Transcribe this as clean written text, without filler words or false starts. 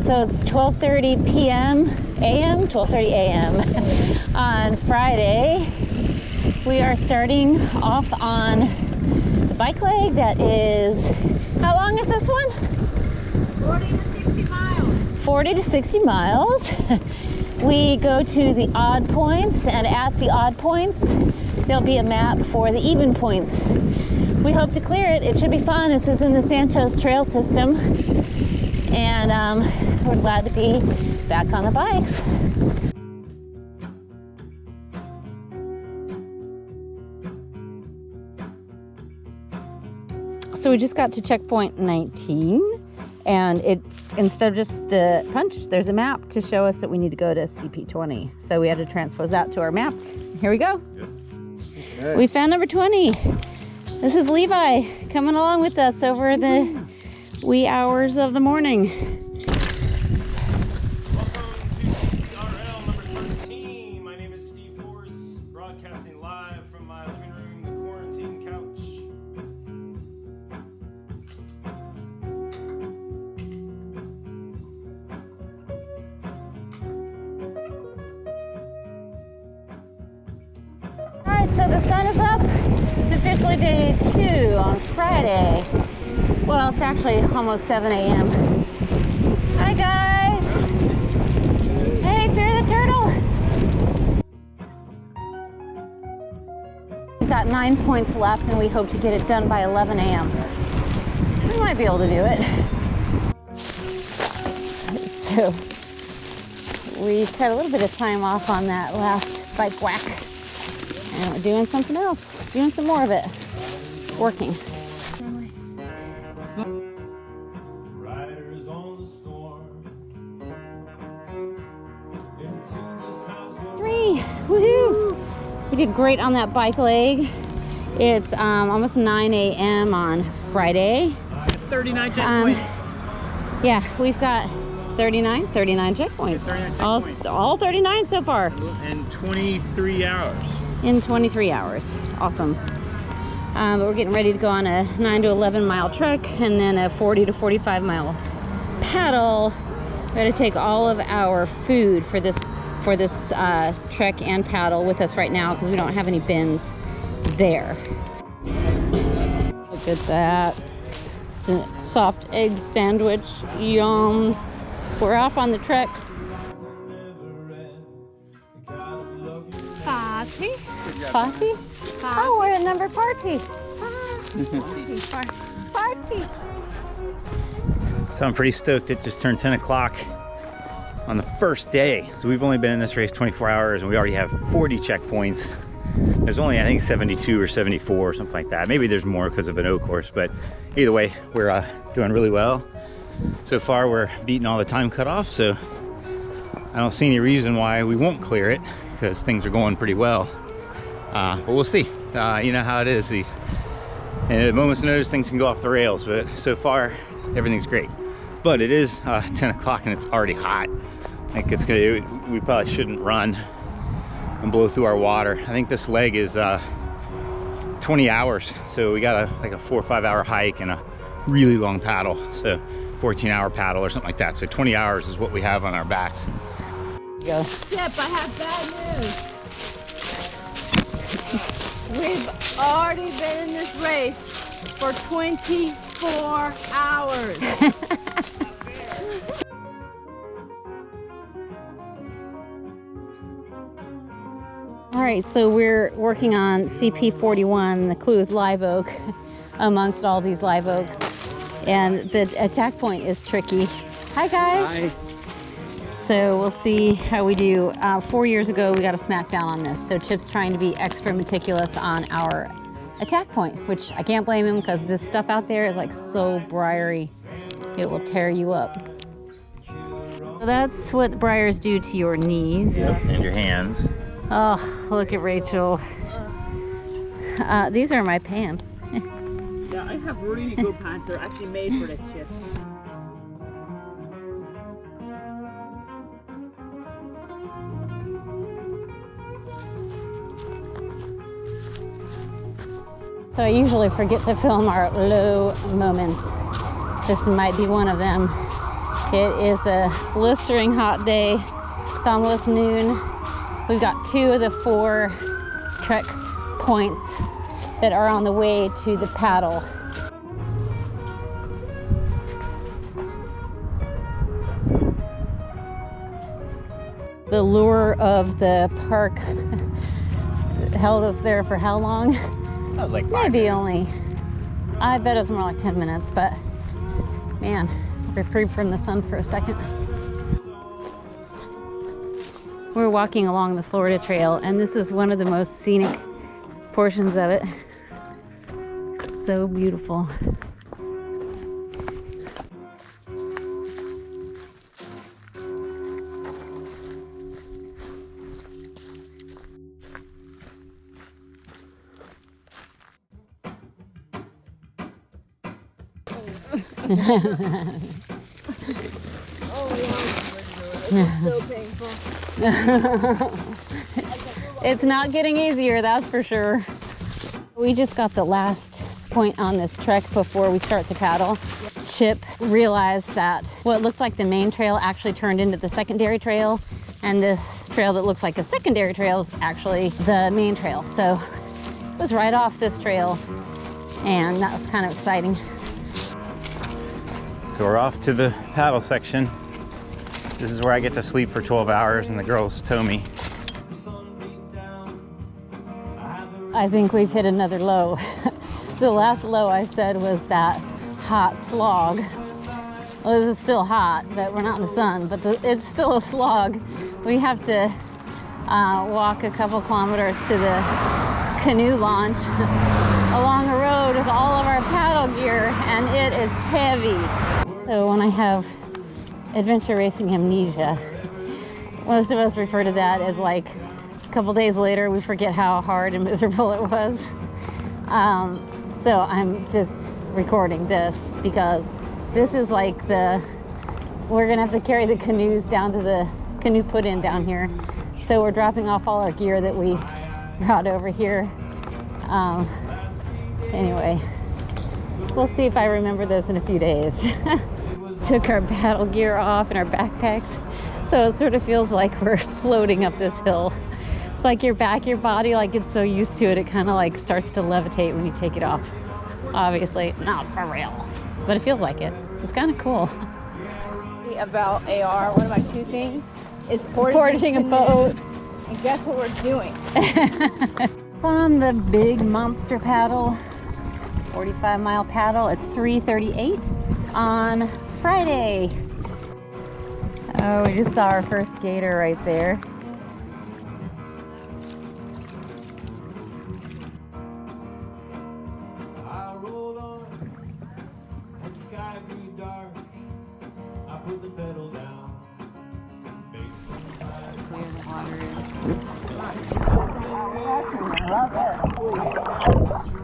So it's 12:30 p.m. a.m. 12:30 a.m. on Friday. We are starting off on the bike leg that is, how long is this one? 40 to 60 miles. 40 to 60 miles. We go to the odd points, and at the odd points, there'll be a map for the even points. We hope to clear it. It should be fun. This is in the Santos Trail System. And we're glad to be back on the bikes. So we just got to checkpoint 19, and it, instead of just the punch, there's a map to show us that we need to go to CP20. So we had to transpose that to our map. Here we go. Yep. Okay. We found number 20. This is Levi coming along with us over the wee hours of the morning. Welcome to CRL number 13. My name is Steve Force, broadcasting live from my living room, the quarantine couch. All right, so the sun is up. It's officially day 2 on Friday. Well, it's actually almost 7 a.m. Hi guys! Hey, Fear the Turtle! We've got 9 points left, and we hope to get it done by 11 a.m. We might be able to do it. So, we cut a little bit of time off on that last bike whack. And we're doing something else, doing some more of it. Working. Riders on the storm. Into this house. 3, woohoo! We did great on that bike leg. It's almost 9 a.m. on Friday. 39 checkpoints. Yeah, we've got 39 checkpoints. 39 checkpoints. All 39 so far. In 23 hours. In 23 hours. Awesome. But we're getting ready to go on a 9 to 11 mile trek, and then a 40 to 45 mile paddle. We got to take all of our food for this trek and paddle with us right now, because we don't have any bins there. Look at that. It's a soft egg sandwich. Yum. We're off on the trek. Party. Party? Oh, we're at number party. Party. So I'm pretty stoked. It just turned 10 o'clock on the first day. So we've only been in this race 24 hours, and we already have 40 checkpoints. There's only, I think, 72 or 74 or something like that. Maybe there's more because of an O course, but either way, we're doing really well. So far, we're beating all the time cutoff, so I don't see any reason why we won't clear it, because things are going pretty well. But we'll see. You know how it is. And at a moment's notice, things can go off the rails, but so far, everything's great. But it is 10 o'clock and it's already hot. Like we probably shouldn't run and blow through our water. I think this leg is 20 hours. So we got like a 4 or 5 hour hike and a really long paddle. So 14-hour paddle or something like that. So 20 hours is what we have on our backs. Go. Yep, I have bad news. We've already been in this race for 24 hours. All right, so we're working on CP41. The clue is live oak amongst all these live oaks. And the attack point is tricky. Hi, guys. Hi. So we'll see how we do. 4 years ago, we got a smackdown on this. So Chip's trying to be extra meticulous on our attack point, which I can't blame him, because this stuff out there is like so briary. It will tear you up. So that's what briars do to your knees. Yep, and your hands. Oh, look at Rachel. These are my pants. Yeah, I have really good pants. They're actually made for this shit. So I usually forget to film our low moments. This might be one of them. It is a blistering hot day. It's almost noon. We've got 2 of the 4 trek points that are on the way to the paddle. The lure of the park held us there for how long? That was like 5 Maybe minutes. only, I bet it was more like 10 minutes, but man, reprieve from the sun for a second. We're walking along the Florida Trail, and this is one of the most scenic portions of it. So beautiful. So painful. It's not getting easier, that's for sure. We just got the last point on this trek before we start the paddle. Chip realized that what looked like the main trail actually turned into the secondary trail, and this trail that looks like a secondary trail is actually the main trail. So it was right off this trail, and that was kind of exciting. So we're off to the paddle section. This is where I get to sleep for 12 hours and the girls tow me. I think we've hit another low. The last low I said was that hot slog. Well, this is still hot, but we're not in the sun, but it's still a slog. We have to walk a couple kilometers to the canoe launch along a road with all of our paddle gear, and it is heavy. So when I have adventure racing amnesia, most of us refer to that as like a couple days later we forget how hard and miserable it was. So I'm just recording this because this is like we're gonna have to carry the canoes down to the canoe put-in down here. So we're dropping off all our gear that we brought over here. Anyway, we'll see if I remember this in a few days. Took our paddle gear off and our backpacks, so it sort of feels like we're floating up this hill. It's like your body like gets so used to it, it kind of like starts to levitate when you take it off. Obviously not for real, but it feels like it. It's kind of cool. About AR, one of my 2 things is Portaging a boat. And guess what we're doing? On the big monster paddle, 45-mile paddle. It's 3:38 on Friday. Oh, we just saw our first gator right there. I rolled on, and sky grew dark. I put the pedal down, make some time. Clear the water. Something good. I love it.